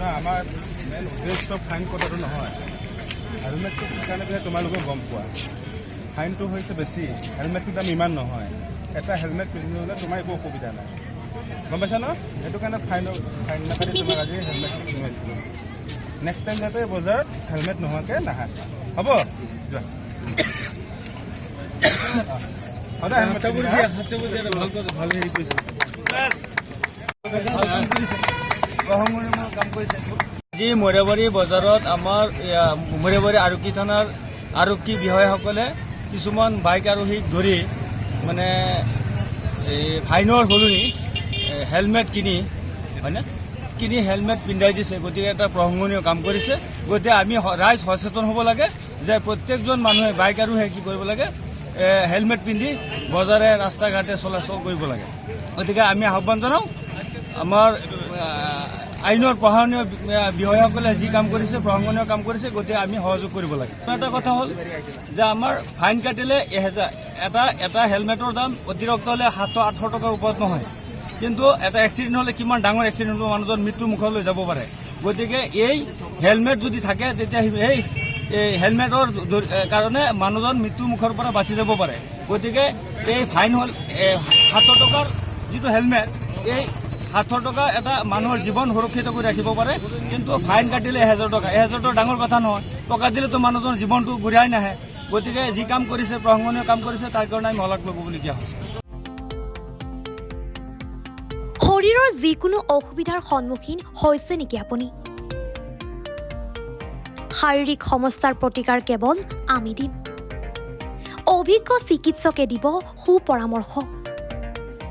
না আমাৰ মেইন উদ্দেশ্য ফাইন কটাটো নহয় হেলমেটটো কাৰণে তোমালোকে গম পোৱা ফাইনটো হৈছে বেছি হেলমেটটোৰ দাম ইমান নহয় এটা হেলমেট পিন্ধিলে তোমাৰ একো অসুবিধা নাই গম পাইছা ন সেইটো কাৰণে ফাইন নাকাটি তোমাক আজি হেলমেটটো কিনিছিলোঁ নেক্সট টাইম যাতে বজাৰত হেলমেট নোহোৱাকৈ নাহা হ'ব যোৱা সদায় হেলমেট ভাল হেৰি কৰিছে আজি মৰিয়াবাৰী বজাৰত আমাৰ মৰিয়াবাৰী আৰক্ষী থানাৰ আৰক্ষী বিষয়াসকলে কিছুমান বাইক আৰোহীক ধৰি মানে ফাইনৰ সলনি হেলমেট কিনি হয়নে কিনি হেলমেট পিন্ধাই দিছে গতিকে এটা প্ৰশংসনীয় কাম কৰিছে গতিকে আমি ৰাইজ সচেতন হ'ব লাগে যে প্ৰত্যেকজন মানুহে বাইক আৰোহীয়ে কি কৰিব লাগে হেলমেট পিন্ধি বজাৰে ৰাস্তা ঘাটে চলাচল কৰিব লাগে গতিকে আমি আহ্বান জনাওঁ আমাৰ আইনৰ প্ৰশাসনীয় বিষয়াসকলে যি কাম কৰিছে প্ৰশংসনীয় কাম কৰিছে গতিকে আমি সহযোগ কৰিব লাগে এটা কথা হ'ল যে আমাৰ ফাইন কাটিলে 1000 এটা হেলমেটৰ দাম অতিৰিক্ত হ'লে 700-800 টকাৰ ওপৰত নহয় কিন্তু এটা এক্সিডেণ্ট হ'লে কিমান ডাঙৰ এক্সিডেণ্ট হ'ব মানুহজন মৃত্যু মুখলৈ যাব পাৰে গতিকে এই হেলমেট যদি থাকে তেতিয়া এই হেলমেটৰ কাৰণে মানুহজন মৃত্যু মুখৰ পৰা বাচি যাব পাৰে গতিকে এই ফাইন হ'ল 700 টকাৰ যিটো হেলমেট এই 700 টকা এটা মানুহৰ জীৱন সুৰক্ষিত কৰি ৰাখিব পাৰে কিন্তু ফাইন কাটিলে 1000 টকা 1000 টকা ডাঙৰ কথা নহয় টকা দিলেতো মানুহজনৰ জীৱনটো ঘূৰাই নাহে গতিকে যি কাম কৰিছে প্ৰশংসনীয় কাম কৰিছে তাৰ কাৰণে আমি শলাগ ল'বলগীয়া হৈছে শৰীৰৰ যিকোনো অসুবিধাৰ সন্মুখীন হৈছে নেকি আপুনি শাৰীৰিক সমস্যাৰ প্ৰতিকাৰ কেৱল আমি দিম অভিজ্ঞ চিকিৎসকে দিব সুপৰামৰ্শ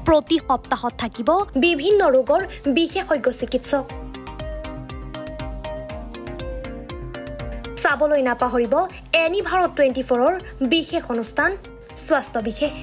প্ৰতি সপ্তাহত থাকিব বিভিন্ন ৰোগৰ বিশেষজ্ঞ চিকিৎসক চাবলৈ নাপাহৰিব এনি ভাৰত 24ৰ বিশেষ অনুষ্ঠান স্বাস্থ্য বিশেষ